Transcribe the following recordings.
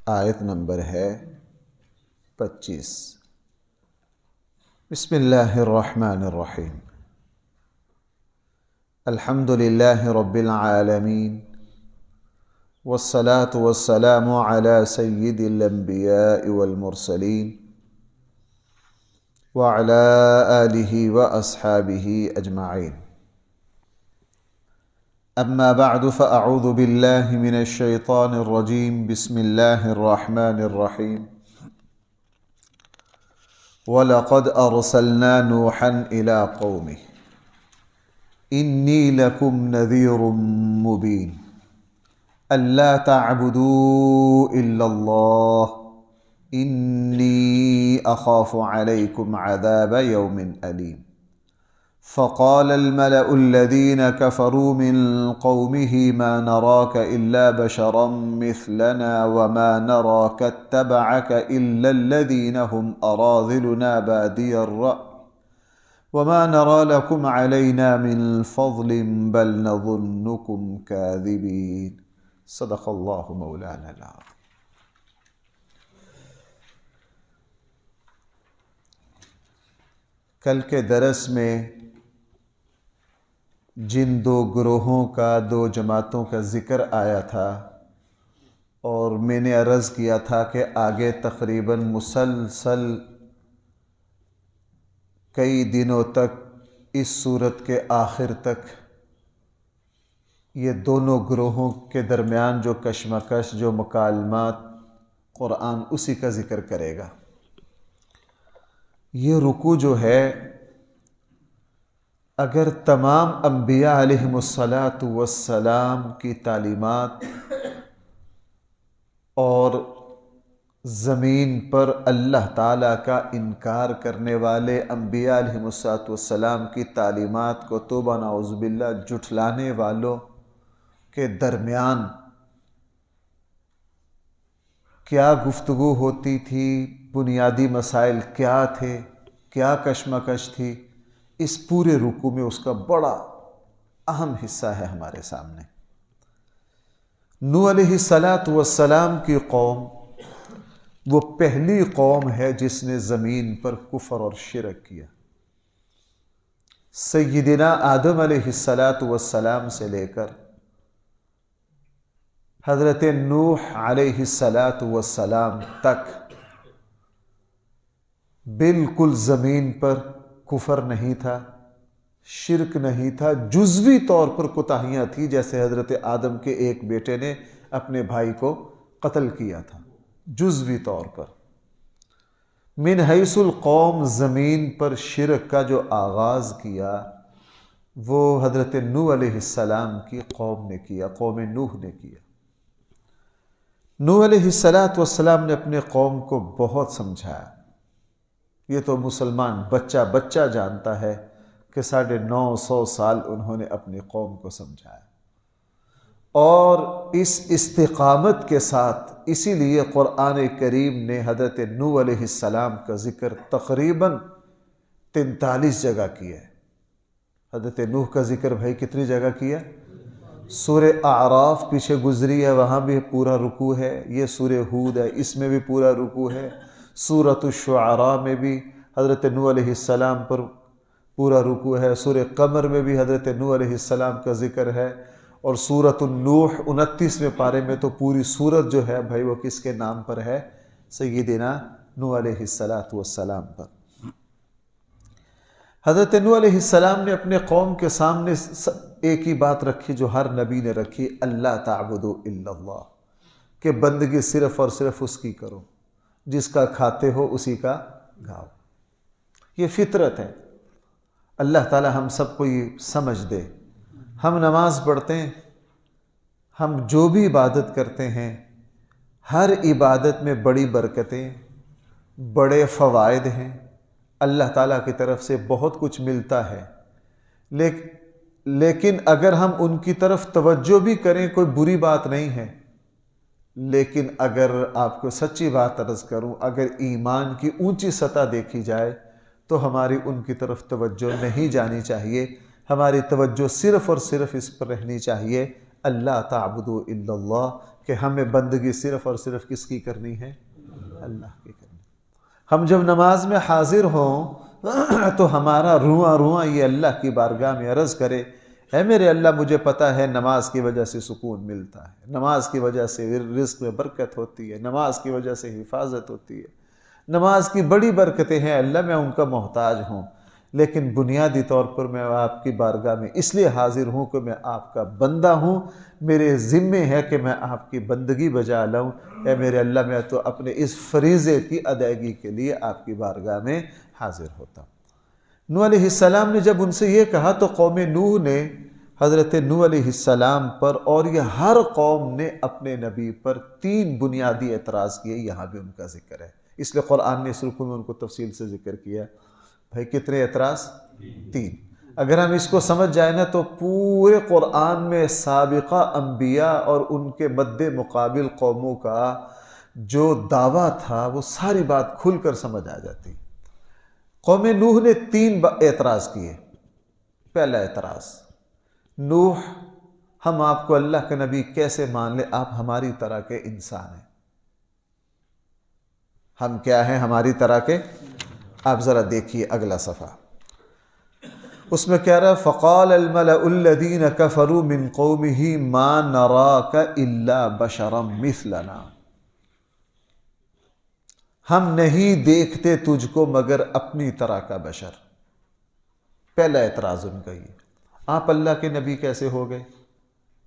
آیت نمبر ہے 25۔ بسم اللہ الرحمن الرحیم۔ الحمد للہ رب العالمین والصلاة والسلام علی سید الانبیاء والمرسلین وعلی آلہ واصحابہ اجمعین۔ اما بعد فاعوذ باللہ من الشیطان الرجیم۔ بسم اللہ الرحمن الرحیم۔ وَلَقَدْ أَرْسَلْنَا نُوحًا إِلَىٰ قَوْمِهِ إِنِّي لَكُمْ نَذِيرٌ مُّبِينٌ أَلَّا تَعْبُدُوا إِلَّا اللَّهَ إِنِّي أَخَافُ عَلَيْكُمْ عَذَابَ يَوْمٍ أَلِيمٍ فَقَالَ الْمَلَأُ الَّذِينَ كَفَرُوا مِن قَوْمِهِ مَا نَرَاكَ إِلَّا بَشَرًا مِثْلَنَا وَمَا نَرَاكَ اتَّبَعَكَ إِلَّا الَّذِينَ هُمْ أَرَاذِلُنَا بَادِيَ الرَّأْيِ وَمَا نَرَى لَكُمْ عَلَيْنَا مِن فَضْلٍ بَلْ نَظُنُّكُمْ كَاذِبِينَ۔ صدق اللہ مولانا العظیم۔ کل کے درس میں جن دو گروہوں کا، دو جماعتوں کا ذکر آیا تھا، اور میں نے عرض کیا تھا کہ آگے تقریباً مسلسل کئی دنوں تک اس سورت کے آخر تک یہ دونوں گروہوں کے درمیان جو کشمکش، جو مکالمات، قرآن اسی کا ذکر کرے گا۔ یہ رکوع جو ہے، اگر تمام انبیاء علیہم السلام کی تعلیمات اور زمین پر اللہ تعالیٰ کا انکار کرنے والے انبیاء علیہم السلام کی تعلیمات کو توبہ نعوذ باللہ جھٹلانے والوں کے درمیان کیا گفتگو ہوتی تھی، بنیادی مسائل کیا تھے، کیا کشمکش تھی، اس پورے رکوع میں اس کا بڑا اہم حصہ ہے ہمارے سامنے۔ نوح علیہ السلام کی قوم وہ پہلی قوم ہے جس نے زمین پر کفر اور شرک کیا۔ سیدنا آدم علیہ السلام سے لے کر حضرت نوح علیہ السلام تک بالکل زمین پر کفر نہیں تھا، شرک نہیں تھا، جزوی طور پر کوتاہیاں تھیں، جیسے حضرت آدم کے ایک بیٹے نے اپنے بھائی کو قتل کیا تھا، جزوی طور پر۔ من حیث القوم زمین پر شرک کا جو آغاز کیا وہ حضرت نوح علیہ السلام کی قوم نے کیا، قوم نوح نے کیا۔ نوح علیہ السلام نے اپنے قوم کو بہت سمجھایا۔ یہ تو مسلمان بچہ جانتا ہے کہ 950 سال انہوں نے اپنی قوم کو سمجھایا، اور اس استقامت کے ساتھ اسی لیے قرآن کریم نے حضرت نوح علیہ السلام کا ذکر تقریباً 43 جگہ کیا ہے۔ حضرت نوح کا ذکر بھائی کتنی جگہ کیا؟ سورہ اعراف پیچھے گزری ہے، وہاں بھی پورا رکوع ہے۔ یہ سورہ ہود ہے، اس میں بھی پورا رکوع ہے۔ سورۃ الشعراء میں بھی حضرت نوح علیہ السلام پر پورا رکوع ہے۔ سورہ قمر میں بھی حضرت نوح علیہ السلام کا ذکر ہے، اور سورۃ النوح 29ویں پارے میں تو پوری سورت جو ہے بھائی وہ کس کے نام پر ہے؟ سیدنا نوح علیہ السلام پر۔ حضرت نوح علیہ السلام نے اپنے قوم کے سامنے ایک ہی بات رکھی جو ہر نبی نے رکھی، اللہ تعبدوا الا اللہ، کہ بندگی صرف اور صرف اس کی کرو، جس کا کھاتے ہو اسی کا گاؤ۔ یہ فطرت ہے، اللہ تعالی ہم سب کو یہ سمجھ دے۔ ہم نماز پڑھتے ہیں، ہم جو بھی عبادت کرتے ہیں، ہر عبادت میں بڑی برکتیں، بڑے فوائد ہیں، اللہ تعالیٰ کی طرف سے بہت کچھ ملتا ہے، لیکن اگر ہم ان کی طرف توجہ بھی کریں کوئی بری بات نہیں ہے، لیکن اگر آپ کو سچی بات عرض کروں، اگر ایمان کی اونچی سطح دیکھی جائے تو ہماری ان کی طرف توجہ نہیں جانی چاہیے، ہماری توجہ صرف اور صرف اس پر رہنی چاہیے اللہ تعبدوا الا اللہ، کہ ہمیں بندگی صرف اور صرف کس کی کرنی ہے؟ اللہ کی کرنی۔ ہم جب نماز میں حاضر ہوں تو ہمارا رواں رواں یہ اللہ کی بارگاہ میں عرض کرے، اے میرے اللہ مجھے پتہ ہے نماز کی وجہ سے سکون ملتا ہے، نماز کی وجہ سے رزق میں برکت ہوتی ہے، نماز کی وجہ سے حفاظت ہوتی ہے، نماز کی بڑی برکتیں ہیں اللہ، میں ان کا محتاج ہوں، لیکن بنیادی طور پر میں آپ کی بارگاہ میں اس لیے حاضر ہوں کہ میں آپ کا بندہ ہوں، میرے ذمے ہے کہ میں آپ کی بندگی بجا لاؤں۔ اے میرے اللہ میں تو اپنے اس فریضے کی ادائیگی کے لیے آپ کی بارگاہ میں حاضر ہوتا ہوں۔ نوح علیہ السلام نے جب ان سے یہ کہا تو قوم نوح نے حضرت نوح علیہ السلام پر اور یہ ہر قوم نے اپنے نبی پر 3 بنیادی اعتراض کیے، یہاں بھی ان کا ذکر ہے، اس لیے قرآن نے اس رکوع میں ان کو تفصیل سے ذکر کیا۔ بھائی کتنے اعتراض؟ 3۔ اگر ہم اس کو سمجھ جائیں نا تو پورے قرآن میں سابقہ انبیاء اور ان کے مد مقابل قوموں کا جو دعویٰ تھا وہ ساری بات کھل کر سمجھ آ جاتی۔ قوم نوح نے 3 اعتراض کیے۔ پہلا اعتراض، نوح ہم آپ کو اللہ کے نبی کیسے مان لیں، آپ ہماری طرح کے انسان ہیں۔ ہم کیا ہیں؟ ہماری طرح کے۔ آپ ذرا دیکھیے اگلا صفحہ، اس میں کہہ رہا ہے فَقَالَ الْمَلَأُ الَّذِينَ كَفَرُوا مِنْ قَوْمِهِ مَا نَرَاكَ إِلَّا بَشَرًا مِثْلَنَا، ہم نہیں دیکھتے تجھ کو مگر اپنی طرح کا بشر۔ پہلا اعتراض ان کا یہ، آپ اللہ کے نبی کیسے ہو گئے؟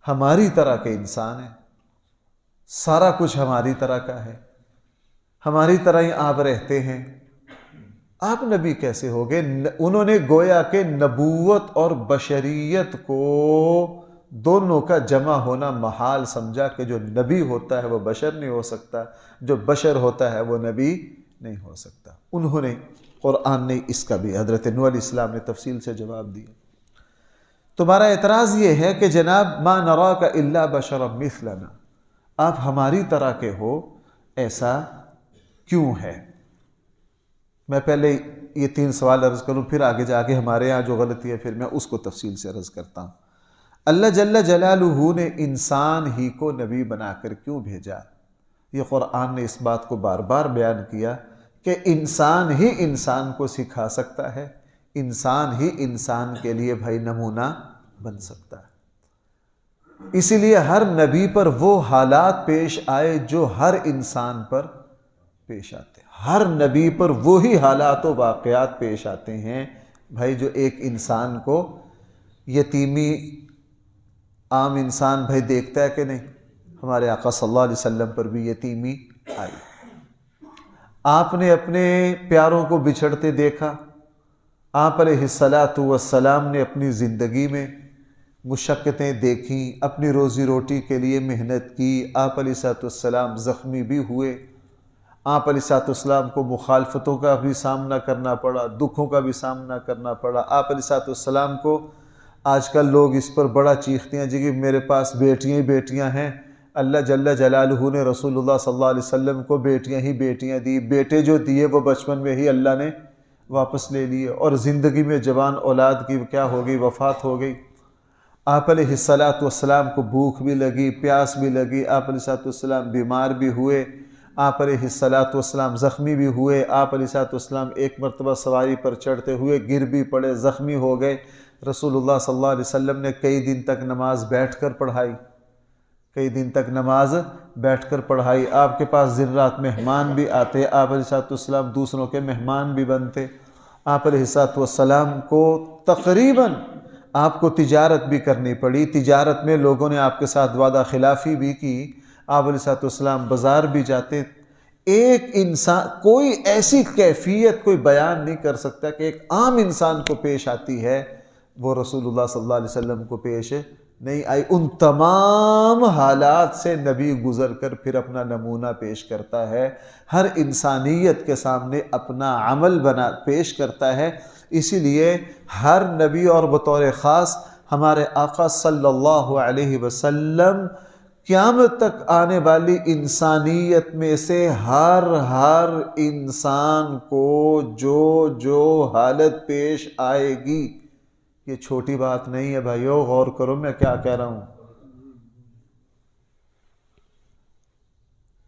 ہماری طرح کے انسان ہیں، سارا کچھ ہماری طرح کا ہے، ہماری طرح ہی آپ رہتے ہیں، آپ نبی کیسے ہو گئے؟ انہوں نے گویا کہ نبوت اور بشریت کو دونوں کا جمع ہونا محال سمجھا کہ جو نبی ہوتا ہے وہ بشر نہیں ہو سکتا، جو بشر ہوتا ہے وہ نبی نہیں ہو سکتا۔ انہوں نے، قرآن نے اس کا بھی حضرت نوح علیہ السلام نے تفصیل سے جواب دیا۔ تمہارا اعتراض یہ ہے کہ جناب ما نراک الا بشرا مثلنا، آپ ہماری طرح کے ہو، ایسا کیوں ہے؟ میں پہلے یہ 3 سوال عرض کروں، پھر آگے جا کے ہمارے ہاں جو غلطی ہے پھر میں اس کو تفصیل سے عرض کرتا ہوں۔ اللہ جل جلالہ نے انسان ہی کو نبی بنا کر کیوں بھیجا؟ یہ قرآن نے اس بات کو بار بار بیان کیا کہ انسان ہی انسان کو سکھا سکتا ہے، انسان ہی انسان کے لیے بھائی نمونہ بن سکتا ہے۔ اسی لیے ہر نبی پر وہ حالات پیش آئے جو ہر انسان پر پیش آتے ہیں، ہر نبی پر وہی حالات و واقعات پیش آتے ہیں بھائی جو ایک انسان کو یتیمی عام انسان بھائی دیکھتا ہے کہ نہیں؟ ہمارے آقا صلی اللہ علیہ وسلم پر بھی یتیمی آئی، آپ نے اپنے پیاروں کو بچھڑتے دیکھا، آپ علیہ السلام نے اپنی زندگی میں مشقتیں دیکھیں، اپنی روزی روٹی کے لیے محنت کی، آپ علیہ السلام زخمی بھی ہوئے، آپ علیہ السلام کو مخالفتوں کا بھی سامنا کرنا پڑا، دکھوں کا بھی سامنا کرنا پڑا۔ آپ علیہ السلام کو آج کل لوگ اس پر بڑا چیختے ہیں جی کہ میرے پاس بیٹیاں ہی بیٹیاں ہیں، اللہ جل جلالہ نے رسول اللہ صلی اللہ علیہ وسلم کو بیٹیاں ہی بیٹیاں دی، بیٹے جو دیے وہ بچپن میں ہی اللہ نے واپس لے لیے، اور زندگی میں جوان اولاد کی کیا ہو گئی؟ وفات ہو گئی۔ آپ علیہ السلام کو بھوک بھی لگی، پیاس بھی لگی، آپ علیہ السلام بیمار بھی ہوئے، آپ علیہ السلام زخمی بھی ہوئے، آپ علیہ السلام ایک مرتبہ سواری پر چڑھتے ہوئے گر بھی پڑے، زخمی ہو گئے۔ رسول اللہ صلی اللہ علیہ وسلم نے کئی دن تک نماز بیٹھ کر پڑھائی، کئی دن تک نماز بیٹھ کر پڑھائی۔ آپ کے پاس دن رات مہمان بھی آتے، آپ علیہ السلام دوسروں کے مہمان بھی بنتے۔ آپ علیہ السلام کو تقریباً آپ کو تجارت بھی کرنی پڑی، تجارت میں لوگوں نے آپ کے ساتھ وعدہ خلافی بھی کی، آپ علیہ السلام بازار بھی جاتے۔ ایک انسان کوئی ایسی کیفیت کوئی بیان نہیں کر سکتا کہ ایک عام انسان کو پیش آتی ہے وہ رسول اللہ صلی اللہ علیہ وسلم کو پیش نہیں آئی۔ ان تمام حالات سے نبی گزر کر پھر اپنا نمونہ پیش کرتا ہے، ہر انسانیت کے سامنے اپنا عمل پیش کرتا ہے۔ اسی لیے ہر نبی اور بطور خاص ہمارے آقا صلی اللہ علیہ وسلم قیامت تک آنے والی انسانیت میں سے ہر انسان کو جو حالت پیش آئے گی، یہ چھوٹی بات نہیں ہے بھائیو، غور کرو میں کیا کہہ رہا ہوں،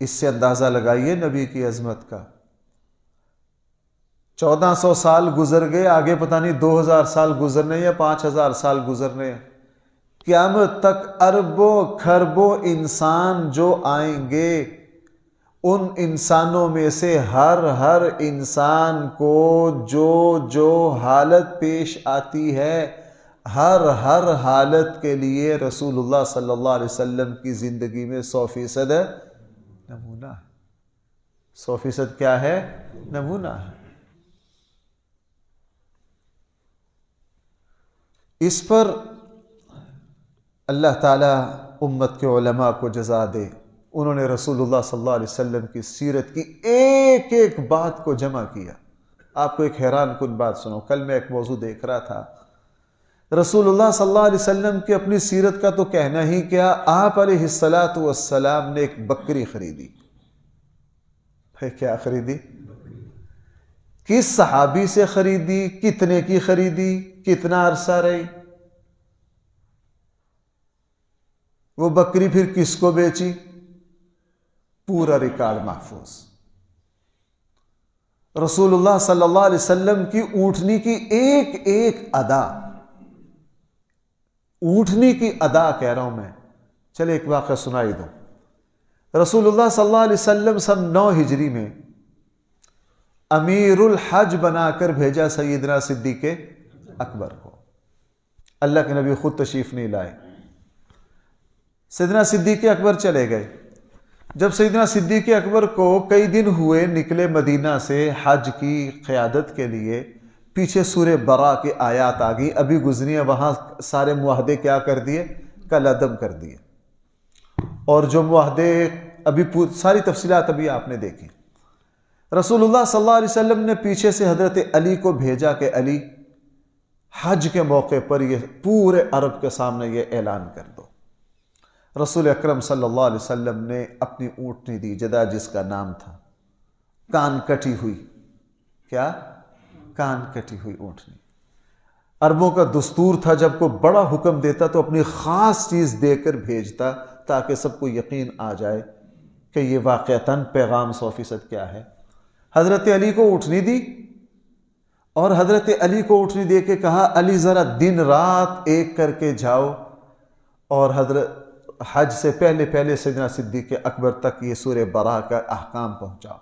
اس سے اندازہ لگائیے نبی کی عظمت کا۔ 1400 سال گزر گئے، آگے پتہ نہیں 2000 سال گزرنے یا 5000 سال گزرنے، قیامت تک اربوں کھربوں انسان جو آئیں گے، ان انسانوں میں سے ہر انسان کو جو حالت پیش آتی ہے، ہر حالت کے لیے رسول اللہ صلی اللہ علیہ وسلم کی زندگی میں 100% نمونہ ہے۔ 100% کیا ہے؟ نمونہ ہے۔ اس پر اللہ تعالیٰ امت کے علماء کو جزا دے، انہوں نے رسول اللہ صلی اللہ علیہ وسلم کی سیرت کی ایک ایک بات کو جمع کیا۔ آپ کو ایک حیران کن بات سنو، کل میں ایک موضوع دیکھ رہا تھا، رسول اللہ صلی اللہ علیہ وسلم کی اپنی سیرت کا تو کہنا ہی کیا، آپ علیہ السلام نے ایک بکری خریدی۔ کیا خریدی؟ کس صحابی سے خریدی؟ کتنے کی خریدی؟ کتنا عرصہ رہی؟ وہ بکری پھر کس کو بیچی؟ پورا ریکارڈ محفوظ۔ رسول اللہ صلی اللہ علیہ وسلم کی اونٹنی کی ایک ایک ادا، اونٹنی کی ادا کہہ رہا ہوں میں، چلے ایک واقعہ سنائی دو۔ رسول اللہ صلی اللہ علیہ وسلم سن 9 ہجری میں امیر الحج بنا کر بھیجا سیدنا صدیق اکبر کو۔ اللہ کے نبی خود تشریف نہیں لائے، سیدنا صدیق اکبر چلے گئے۔ جب سیدنا صدیق اکبر کو کئی دن ہوئے نکلے مدینہ سے حج کی قیادت کے لیے، پیچھے سورہ برا کی آیات آ گئی، ابھی گزری ہیں، وہاں سارے معاہدے کیا کر دیے؟ کل عدم کر دیے، اور جو معاہدے ابھی ساری تفصیلات ابھی آپ نے دیکھی۔ رسول اللہ صلی اللہ علیہ وسلم نے پیچھے سے حضرت علی کو بھیجا کہ علی، حج کے موقع پر یہ پورے عرب کے سامنے یہ اعلان کر دو۔ رسول اکرم صلی اللہ علیہ وسلم نے اپنی اونٹنی دی، جدا جس کا نام تھا، کان کٹی ہوئی، کیا؟ کان کٹی ہوئی اونٹنی۔ عربوں کا دستور تھا جب کوئی بڑا حکم دیتا تو اپنی خاص چیز دے کر بھیجتا تاکہ سب کو یقین آ جائے کہ یہ واقعتاً پیغام 100% کیا ہے۔ حضرت علی کو اونٹنی دی، اور حضرت علی کو اونٹنی دے کے کہا، علی ذرا دن رات ایک کر کے جاؤ اور حضرت حج سے پہلے سیدنا صدیق اکبر تک یہ سورہ برا کا احکام پہنچاؤ۔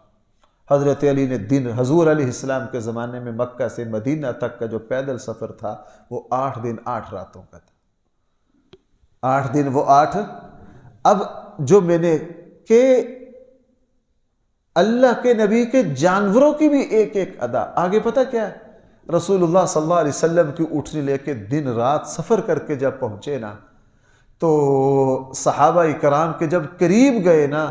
حضرت علی نے دن، حضور علیہ السلام کے زمانے میں مکہ سے مدینہ تک کا جو پیدل سفر تھا وہ 8 دن 8 راتوں کا تھا۔ 8 دن وہ 8۔ اب جو میں نے کہ اللہ کے نبی کے جانوروں کی بھی ایک ایک ادا آگے، پتہ کیا ہے؟ رسول اللہ صلی اللہ علیہ وسلم کی اونٹنی لے کے دن رات سفر کر کے جب پہنچے نا، تو صحابہ اکرام کے جب قریب گئے نا،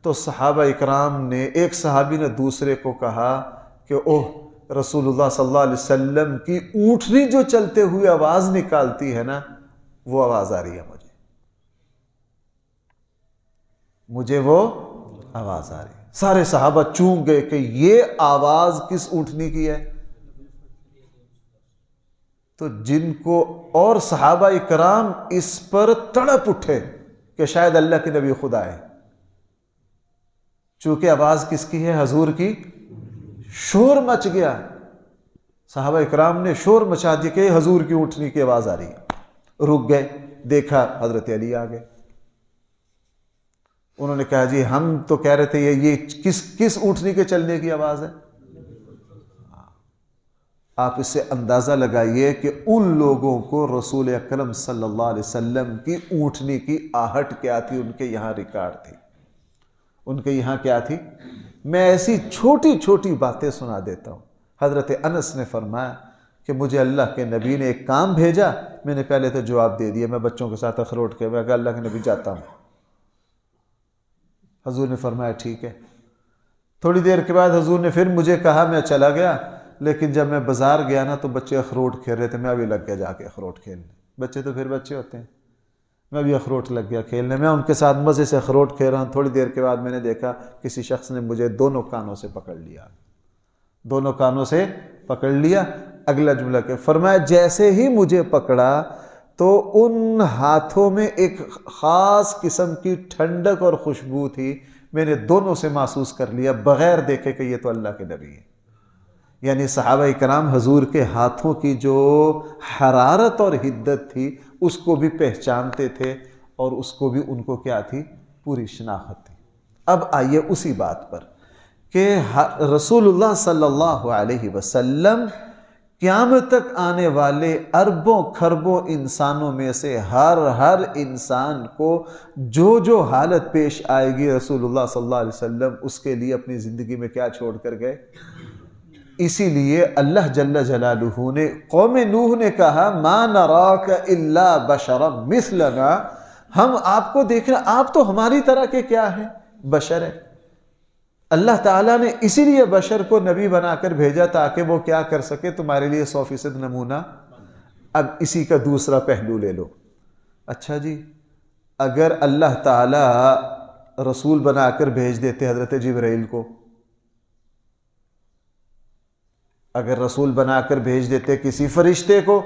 تو صحابہ اکرام نے، ایک صحابی نے دوسرے کو کہا کہ اوہ، رسول اللہ صلی اللہ علیہ وسلم کی اونٹنی جو چلتے ہوئے آواز نکالتی ہے نا، وہ آواز آ رہی ہے مجھے وہ آواز آ رہی ہے۔ سارے صحابہ چونک گئے کہ یہ آواز کس اونٹنی کی ہے؟ تو جن کو، اور صحابہ اکرام اس پر تڑپ اٹھے کہ شاید اللہ کے نبی خدا ہے، چونکہ آواز کس کی ہے؟ حضور کی۔ شور مچ گیا، صحابہ اکرام نے شور مچا دیا کہ حضور کی اونٹنی کی آواز آ رہی ہے۔ رک گئے، دیکھا حضرت علی آ گئے۔ انہوں نے کہا جی ہم تو کہہ رہے تھے یہ کس اونٹنی کے چلنے کی آواز ہے؟ آپ اس سے اندازہ لگائیے کہ ان لوگوں کو رسول اکرم صلی اللہ علیہ وسلم کی اونٹنی کی آہٹ کیا تھی، ان کے یہاں ریکارڈ تھی، ان کے یہاں کیا تھی۔ میں ایسی چھوٹی چھوٹی باتیں سنا دیتا ہوں۔ حضرت انس نے فرمایا کہ مجھے اللہ کے نبی نے ایک کام بھیجا، میں نے پہلے تو جواب دے دیا، میں بچوں کے ساتھ اخروٹ کے، میں کہا اللہ کے نبی جاتا ہوں۔ حضور نے فرمایا ٹھیک ہے۔ تھوڑی دیر کے بعد حضور نے پھر مجھے کہا، میں چلا گیا، لیکن جب میں بازار گیا نا تو بچے اخروٹ کھیل رہے تھے، میں ابھی لگ گیا جا کے اخروٹ کھیلنے۔ بچے تو پھر بچے ہوتے ہیں، میں بھی اخروٹ لگ گیا کھیلنے، میں ان کے ساتھ مزے سے اخروٹ کھیل رہا ہوں۔ تھوڑی دیر کے بعد میں نے دیکھا کسی شخص نے مجھے دونوں کانوں سے پکڑ لیا، دونوں کانوں سے پکڑ لیا۔ اگلا جملہ کہ فرمایا جیسے ہی مجھے پکڑا تو ان ہاتھوں میں ایک خاص قسم کی ٹھنڈک اور خوشبو تھی۔ میں نے دونوں سے محسوس کر لیا بغیر دیکھے کہ یہ تو اللہ کے نبی ہے۔ یعنی صحابہ کرام حضور کے ہاتھوں کی جو حرارت اور حدت تھی اس کو بھی پہچانتے تھے، اور اس کو بھی ان کو کیا تھی؟ پوری شناخت تھی۔ اب آئیے اسی بات پر کہ رسول اللہ صلی اللہ علیہ وسلم قیامت تک آنے والے اربوں کھربوں انسانوں میں سے ہر انسان کو جو جو حالت پیش آئے گی، رسول اللہ صلی اللہ علیہ وسلم اس کے لیے اپنی زندگی میں کیا چھوڑ کر گئے؟ اسی لیے اللہ جل جلالہ نے قوم نوح نے کہا ما نراک الا بشرا مثلنا، ہم آپ کو دیکھ رہے، آپ تو ہماری طرح کے کیا ہیں؟ بشر ہیں۔ اللہ تعالیٰ نے اسی لیے بشر کو نبی بنا کر بھیجا تاکہ وہ کیا کر سکے؟ تمہارے لیے 100% نمونہ۔ اب اسی کا دوسرا پہلو لے لو۔ اچھا جی، اگر اللہ تعالیٰ رسول بنا کر بھیج دیتے حضرت جبرائیل کو، اگر رسول بنا کر بھیج دیتے کسی فرشتے کو،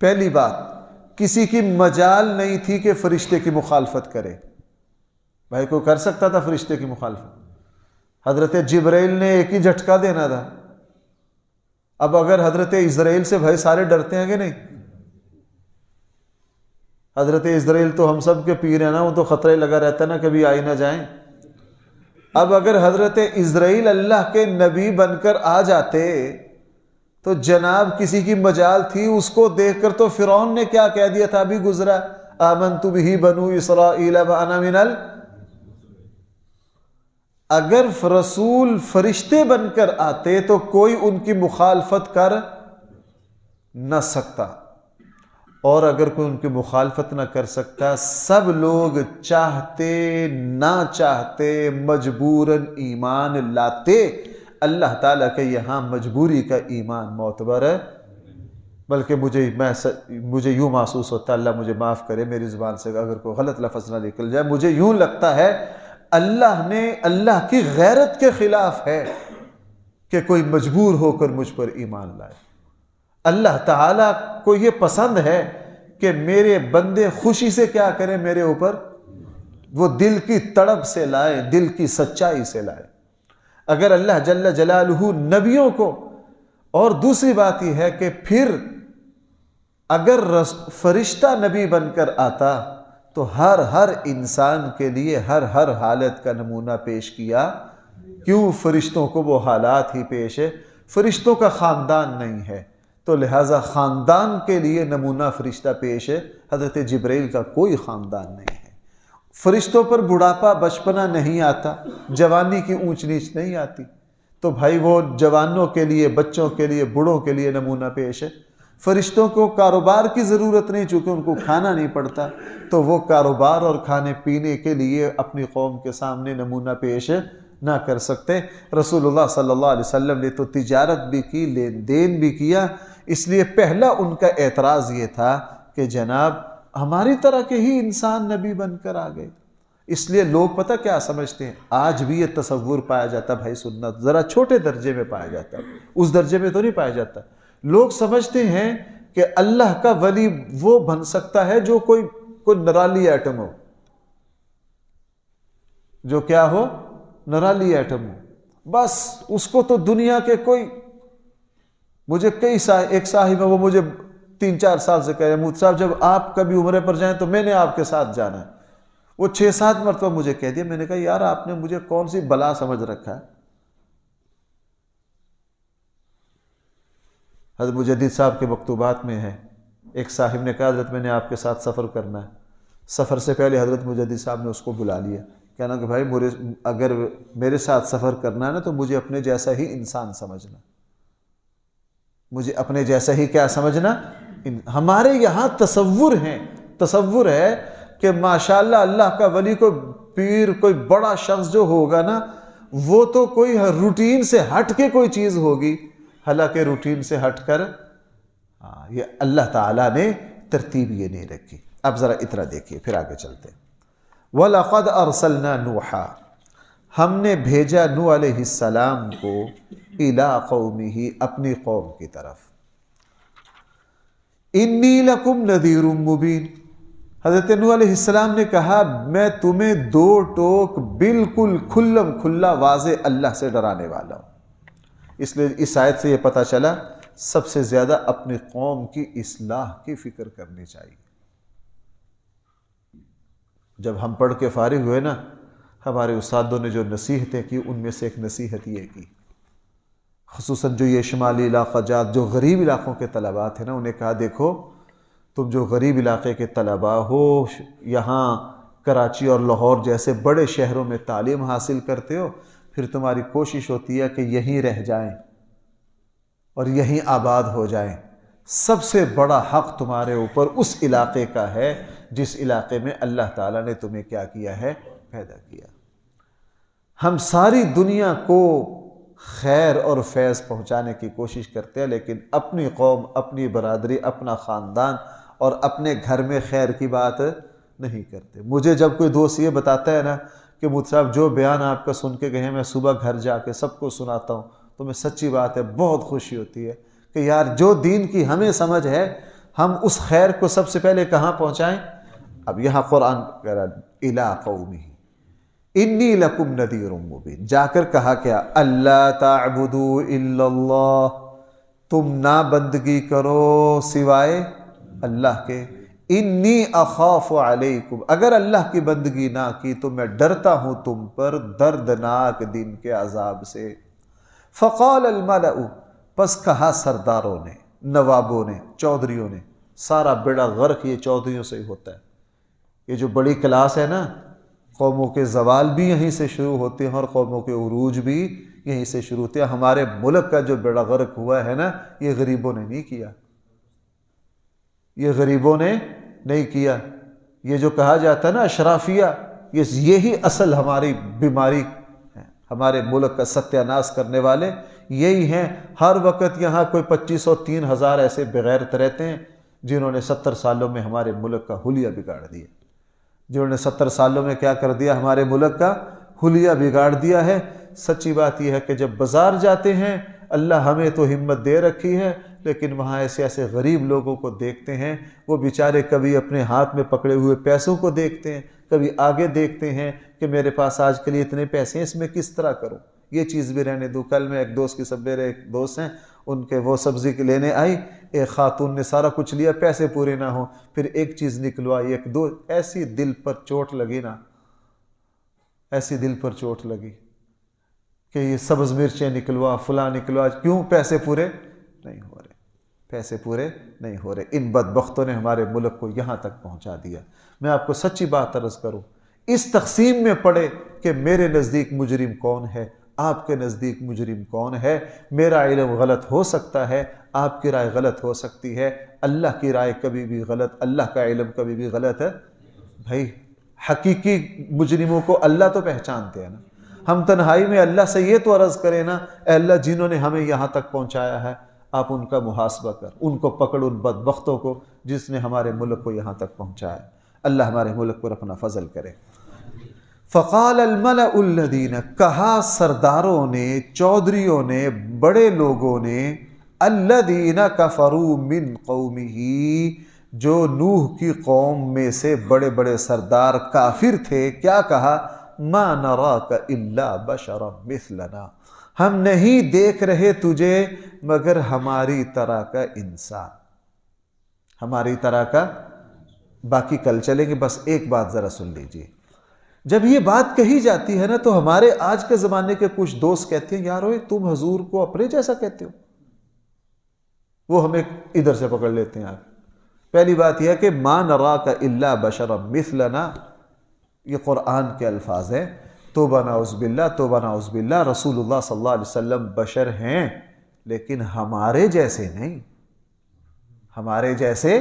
پہلی بات کسی کی مجال نہیں تھی کہ فرشتے کی مخالفت کرے۔ بھائی کوئی کر سکتا تھا فرشتے کی مخالفت؟ حضرت جبرائیل نے ایک ہی جھٹکا دینا تھا۔ اب اگر حضرت اسرائیل سے بھائی سارے ڈرتے ہیں کہ نہیں؟ حضرت اسرائیل تو ہم سب کے پیر ہیں نا، وہ تو خطرہ لگا رہتا ہے نا کبھی آئی نہ جائیں۔ اب اگر حضرت اسرائیل اللہ کے نبی بن کر آ جاتے تو جناب کسی کی مجال تھی؟ اس کو دیکھ کر تو فرعون نے کیا کہہ دیا تھا، ابھی گزرا، آمنت بہ بنو اسرائیل وانا من اگر رسول فرشتے بن کر آتے تو کوئی ان کی مخالفت کر نہ سکتا، اور اگر کوئی ان کی مخالفت نہ کر سکتا، سب لوگ چاہتے نہ چاہتے مجبوراً ایمان لاتے۔ اللہ تعالیٰ کے یہاں مجبوری کا ایمان معتبر ہے، بلکہ مجھے یوں محسوس ہوتا ہے، اللہ مجھے معاف کرے میری زبان سے اگر کوئی غلط لفظ نہ نکل جائے، مجھے یوں لگتا ہے اللہ نے اللہ کی غیرت کے خلاف ہے کہ کوئی مجبور ہو کر مجھ پر ایمان لائے۔ اللہ تعالیٰ کو یہ پسند ہے کہ میرے بندے خوشی سے کیا کریں میرے اوپر، وہ دل کی تڑپ سے لائے، دل کی سچائی سے لائے۔ اگر اللہ جل جلالہ نبیوں کو، اور دوسری بات یہ ہے کہ پھر اگر فرشتہ نبی بن کر آتا تو ہر انسان کے لیے ہر حالت کا نمونہ پیش کیا۔ کیوں؟ فرشتوں کو وہ حالات ہی پیش ہے، فرشتوں کا خاندان نہیں ہے تو لہٰذا خاندان کے لیے نمونہ فرشتہ پیش ہے۔ حضرت جبرائیل کا کوئی خاندان نہیں ہے، فرشتوں پر بڑھاپا بچپنا نہیں آتا، جوانی کی اونچ نیچ نہیں آتی، تو بھائی وہ جوانوں کے لیے، بچوں کے لیے، بوڑھوں کے لیے نمونہ پیش ہے۔ فرشتوں کو کاروبار کی ضرورت نہیں، چونکہ ان کو کھانا نہیں پڑتا، تو وہ کاروبار اور کھانے پینے کے لیے اپنی قوم کے سامنے نمونہ پیش نہ کر سکتے۔ رسول اللہ صلی اللہ علیہ وسلم نے تو تجارت بھی کی، لین دین بھی کیا، اس لیے پہلا ان کا اعتراض یہ تھا کہ جناب ہماری طرح کے ہی انسان نبی بن کر آ گئے۔ اس لیے لوگ پتہ کیا سمجھتے ہیں، آج بھی یہ تصور پایا جاتا، بھائی سنت ذرا چھوٹے درجے میں پایا جاتا ہے، اس درجے میں تو نہیں پایا جاتا۔ لوگ سمجھتے ہیں کہ اللہ کا ولی وہ بن سکتا ہے جو کوئی نرالی ایٹم ہو، جو کیا ہو، نرالی ایٹم ہو، بس اس کو تو دنیا کے کوئی، مجھے ایک صاحب ہے وہ مجھے 3-4 سال سے کہہ رہے ہیں مفتی صاحب جب آپ کبھی عمرے پر جائیں تو میں نے آپ کے ساتھ جانا ہے۔ وہ 6-7 مرتبہ مجھے کہہ دیا، میں نے کہا یار آپ نے مجھے کون سی بلا سمجھ رکھا ہے۔ حضرت مجدد صاحب کے مکتوبات میں ہے، ایک صاحب نے کہا حضرت میں نے آپ کے ساتھ سفر کرنا ہے، سفر سے پہلے حضرت مجدد صاحب نے اس کو بلا لیا، کہنا کہ بھائی اگر میرے ساتھ سفر کرنا ہے نا تو مجھے اپنے جیسا ہی انسان سمجھنا، مجھے اپنے جیسا ہی کیا سمجھنا۔ ہمارے یہاں تصور ہے کہ ماشاءاللہ اللہ کا ولی کوئی پیر، کوئی بڑا شخص جو ہوگا نا وہ تو کوئی روٹین سے ہٹ کے کوئی چیز ہوگی، حالانکہ روٹین سے ہٹ کر یہ اللہ تعالیٰ نے ترتیب یہ نہیں رکھی۔ اب ذرا اتنا دیکھیے پھر آگے چلتے ہیں۔ وَلَقَدْ أَرْسَلْنَا نُوحًا، ہم نے بھیجا نوح علیہ السلام کو إِلَىٰ قَوْمِهِ، اپنی قوم کی طرف۔ إِنِّي لَكُمْ نَذِيرٌ مُّبِينٌ، حضرت نوح علیہ السلام نے کہا میں تمہیں دو ٹوک بالکل کھلم کھلا واضح اللہ سے ڈرانے والا ہوں. اس لیے اس آیت سے یہ پتہ چلا سب سے زیادہ اپنی قوم کی اصلاح کی فکر کرنی چاہیے. جب ہم پڑھ کے فارغ ہوئے نا، ہمارے استادوں نے جو نصیحتیں کی ان میں سے ایک نصیحت یہ کی، خصوصاً جو یہ شمالی علاقہ جات جو غریب علاقوں کے طلباء تھے نا، انہیں کہا دیکھو تم جو غریب علاقے کے طلباء ہو، یہاں کراچی اور لاہور جیسے بڑے شہروں میں تعلیم حاصل کرتے ہو، پھر تمہاری کوشش ہوتی ہے کہ یہیں رہ جائیں اور یہیں آباد ہو جائیں. سب سے بڑا حق تمہارے اوپر اس علاقے کا ہے جس علاقے میں اللہ تعالیٰ نے تمہیں کیا کیا ہے، پیدا کیا. ہم ساری دنیا کو خیر اور فیض پہنچانے کی کوشش کرتے ہیں، لیکن اپنی قوم، اپنی برادری، اپنا خاندان اور اپنے گھر میں خیر کی بات نہیں کرتے. مجھے جب کوئی دوست یہ بتاتا ہے نا کہ مجھ صاحب جو بیان آپ کا سن کے گئے میں صبح گھر جا کے سب کو سناتا ہوں، تو میں سچی بات ہے بہت خوشی ہوتی ہے کہ یار جو دین کی ہمیں سمجھ ہے ہم اس خیر کو سب سے پہلے کہاں پہنچائیں. اب یہاں قرآن کہہ رہا الی قومہ انی لکم نذیر مبین، جا کر کہا کیا، اللہ تعبدوا الا اللہ، تم نہ بندگی کرو سوائے اللہ کے، انی اخاف علیکم، اگر اللہ کی بندگی نہ کی تو میں ڈرتا ہوں تم پر دردناک دن کے عذاب سے. فقال الملأ، پس کہا سرداروں نے، نوابوں نے، چودھریوں نے، سارا بیڑا غرق یہ چودھریوں سے ہی ہوتا ہے. یہ جو بڑی کلاس ہے نا، قوموں کے زوال بھی یہیں سے شروع ہوتے ہیں اور قوموں کے عروج بھی یہیں سے شروع ہوتے ہیں. ہمارے ملک کا جو بیڑا غرق ہوا ہے نا، یہ غریبوں نے نہیں کیا، یہ غریبوں نے نہیں کیا. یہ جو کہا جاتا ہے نا اشرافیہ، یہی اصل ہماری بیماری ہے. ہمارے ملک کا ستیہ ناش کرنے والے یہی ہیں. ہر وقت یہاں کوئی 2500 3000 ایسے بغیرت رہتے ہیں جنہوں نے 70 سالوں میں ہمارے ملک کا حلیہ بگاڑ دیا، جنہوں نے 70 سالوں میں کیا کر دیا، ہمارے ملک کا حلیہ بگاڑ دیا ہے. سچی بات یہ ہے کہ جب بازار جاتے ہیں، اللہ ہمیں تو ہمت دے رکھی ہے، لیکن وہاں ایسے ایسے غریب لوگوں کو دیکھتے ہیں، وہ بیچارے کبھی اپنے ہاتھ میں پکڑے ہوئے پیسوں کو دیکھتے ہیں، کبھی آگے دیکھتے ہیں کہ میرے پاس آج کے لیے اتنے پیسے ہیں، اس میں کس طرح کروں. یہ چیز بھی رہنے دوں. کل میں ایک دوست کی میرے ایک دوست ہیں، ان کے وہ سبزی کے لینے آئی، ایک خاتون نے سارا کچھ لیا، پیسے پورے نہ ہوں، پھر ایک چیز نکلوائی، ایک دو، ایسی دل پر چوٹ لگی نا، ایسی دل پر چوٹ لگی کہ یہ سبز مرچیں نکلوا، فلاں نکلوا، کیوں؟ پیسے پورے نہیں ہو رہے، پیسے پورے نہیں ہو رہے. ان بدبختوں نے ہمارے ملک کو یہاں تک پہنچا دیا. میں آپ کو سچی بات عرض کروں، اس تقسیم میں پڑے کہ میرے نزدیک مجرم کون ہے، آپ کے نزدیک مجرم کون ہے. میرا علم غلط ہو سکتا ہے، آپ کی رائے غلط ہو سکتی ہے، اللہ کی رائے کبھی بھی غلط، اللہ کا علم کبھی بھی غلط ہے. بھائی حقیقی مجرموں کو اللہ تو پہچانتے ہیں نا. ہم تنہائی میں اللہ سے یہ تو عرض کریں نا، اے اللہ جنہوں نے ہمیں یہاں تک پہنچایا ہے، آپ ان کا محاسبہ کر، ان کو پکڑ، ان بدبختوں کو جس نے ہمارے ملک کو یہاں تک پہنچایا. اللہ ہمارے ملک پر اپنا فضل کرے. فقال الملأ الذین، کہا سرداروں نے، چودھریوں نے، بڑے لوگوں نے، الذین کفروا من قومہ، جو نوح کی قوم میں سے بڑے بڑے سردار کافر تھے. کیا کہا؟ ما نراک الا بشرا مثلنا، ہم نہیں دیکھ رہے تجھے مگر ہماری طرح کا انسان، ہماری طرح کا. باقی کل چلیں گے، بس ایک بات ذرا سن لیجئے. جب یہ بات کہی جاتی ہے نا تو ہمارے آج کے زمانے کے کچھ دوست کہتے ہیں یار اوئے تم حضور کو اپنے جیسا کہتے ہو. وہ ہمیں ادھر سے پکڑ لیتے ہیں. پہلی بات یہ ہے کہ ما نراک الا بشرا مثلنا، یہ قرآن کے الفاظ ہیں. توبہ نعوذ باللہ، توبہ نعوذ باللہ. رسول اللہ صلی اللہ علیہ وسلم بشر ہیں لیکن ہمارے جیسے نہیں، ہمارے جیسے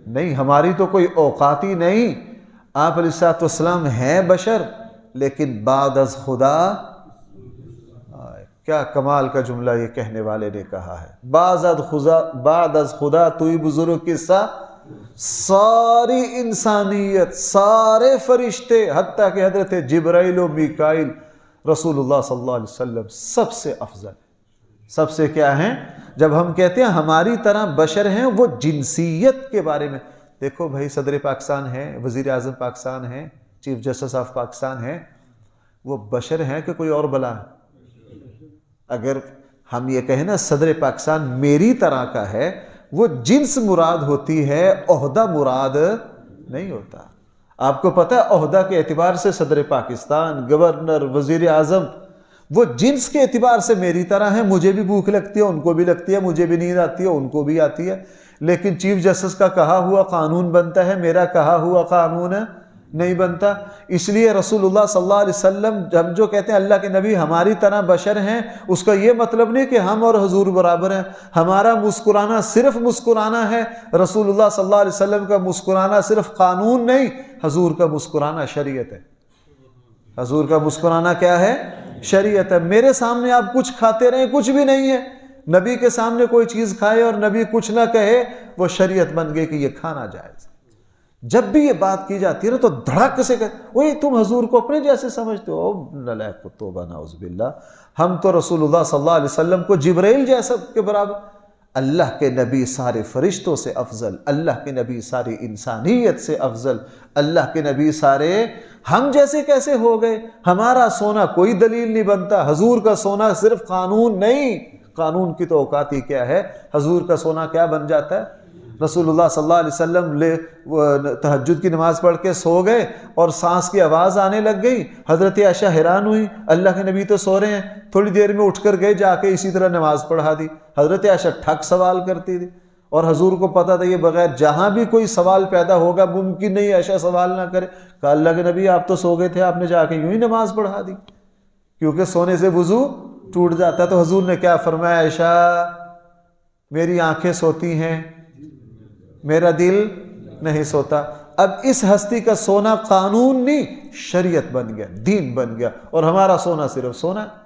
نہیں. ہماری تو کوئی اوقات ہی نہیں. آپ علیہ الصلوۃ والسلام ہیں بشر لیکن بعد از خدا، کیا کمال کا جملہ یہ کہنے والے نے کہا ہے، بعد از خدا تو ہی بزرگ قصہ. ساری انسانیت، سارے فرشتے، حتیٰ کہ حضرت جبرائیل و میکائیل، رسول اللہ صلی اللہ علیہ وسلم سب سے افضل، سب سے کیا ہیں. جب ہم کہتے ہیں ہماری طرح بشر ہیں، وہ جنسیت کے بارے میں دیکھو بھائی، صدر پاکستان ہے، وزیر اعظم پاکستان ہے، چیف جسٹس آف پاکستان ہے، وہ بشر ہیں کہ کوئی اور بلا ہے؟ اگر ہم یہ کہیں نا صدر پاکستان میری طرح کا ہے، وہ جنس مراد ہوتی ہے، عہدہ مراد نہیں ہوتا۔ آپ کو پتہ ہے عہدہ کے اعتبار سے صدر پاکستان، گورنر، وزیر اعظم، وہ جنس کے اعتبار سے میری طرح ہیں، مجھے بھی بھوک لگتی ہے، ان کو بھی لگتی ہے، مجھے بھی نیند آتی ہے، ان کو بھی آتی ہے، لیکن چیف جسٹس کا کہا ہوا قانون بنتا ہے، میرا کہا ہوا قانون نہیں بنتا۔ اس لیے رسول اللہ صلی اللہ علیہ وسلم ہم جو کہتے ہیں اللہ کے نبی ہماری طرح بشر ہیں، اس کا یہ مطلب نہیں کہ ہم اور حضور برابر ہیں۔ ہمارا مسکرانا صرف مسکرانا ہے، رسول اللہ صلی اللہ علیہ وسلم کا مسکرانا صرف قانون نہیں، حضور کا مسکرانا شریعت ہے۔ حضور کا مسکرانا کیا ہے؟ شریعت ہے۔ میرے سامنے آپ کچھ کھاتے رہیں، کچھ بھی نہیں ہے، نبی کے سامنے کوئی چیز کھائے اور نبی کچھ نہ کہے، وہ شریعت بن گئی کہ یہ کھانا جائز ہے۔ جب بھی یہ بات کی جاتی ہے نا تو دھڑک سے وہی تم حضور کو اپنے جیسے سمجھتے ہو، نالائق کو، توبہ نعوذ باللہ۔ ہم تو رسول اللہ صلی اللہ علیہ وسلم کو جبرائیل جیسا کے برابر، اللہ کے نبی سارے فرشتوں سے افضل، اللہ کے نبی ساری انسانیت سے افضل، اللہ کے نبی سارے ہم جیسے کیسے ہو گئے؟ ہمارا سونا کوئی دلیل نہیں بنتا، حضور کا سونا صرف قانون نہیں، قانون کی تو اوقات ہی کیا ہے، حضور کا سونا کیا بن جاتا ہے؟ رسول اللہ صلی اللہ علیہ وسلم تہجد کی نماز پڑھ کے سو گئے اور سانس کی آواز آنے لگ گئی، حضرت عائشہ حیران ہوئی، اللہ کے نبی تو سو رہے ہیں، تھوڑی دیر میں اٹھ کر گئے، جا کے اسی طرح نماز پڑھا دی۔ حضرت عائشہ ٹھک سوال کرتی تھی اور حضور کو پتا تھا یہ بغیر جہاں بھی کوئی سوال پیدا ہوگا ممکن نہیں عائشہ سوال نہ کرے۔ کہا اللہ کے نبی آپ تو سو گئے تھے، آپ نے جا کے یوں ہی نماز پڑھا دی، کیونکہ سونے سے وضو ٹوٹ جاتا ہے۔ تو حضور نے کیا فرمایا؟ عائشہ میری آنکھیں سوتی ہیں، میرا دل نہیں سوتا۔ اب اس ہستی کا سونا قانون نہیں، شریعت بن گیا، دین بن گیا، اور ہمارا سونا صرف سونا ہے،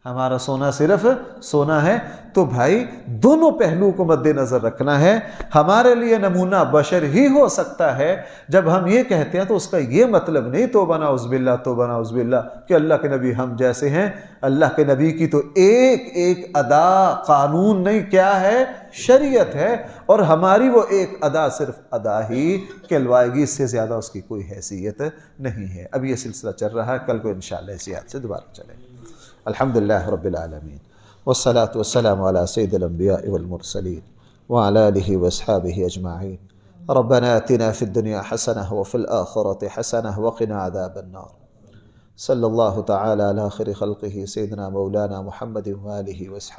ہمارا سونا صرف سونا ہے۔ تو بھائی دونوں پہلو کو مد نظر رکھنا ہے۔ ہمارے لیے نمونہ بشر ہی ہو سکتا ہے۔ جب ہم یہ کہتے ہیں تو اس کا یہ مطلب نہیں توبہ نعوذ باللہ، توبہ نعوذ باللہ، کہ اللہ کے نبی ہم جیسے ہیں۔ اللہ کے نبی کی تو ایک ایک ادا قانون نہیں، کیا ہے؟ شریعت ہے، اور ہماری وہ ایک ادا صرف ادا ہی کہلوائے گی، اس سے زیادہ اس کی کوئی حیثیت نہیں ہے۔ اب یہ سلسلہ چل رہا ہے، کل کو انشاءاللہ اسی یاد سے دوبارہ چلے۔ الحمدللہ رب العالمین، والصلاة والسلام على سید الانبیاء والمرسلین وعلى آلہ واصحابہ اجمعین۔ ربنا آتنا فی الدنیا حسنہ وفی الآخرۃ حسنہ وقنا عذاب النار۔ صلی اللہ تعالی علی خیر خلقہ سیدنا مولانا محمد وآلہ واصحابہ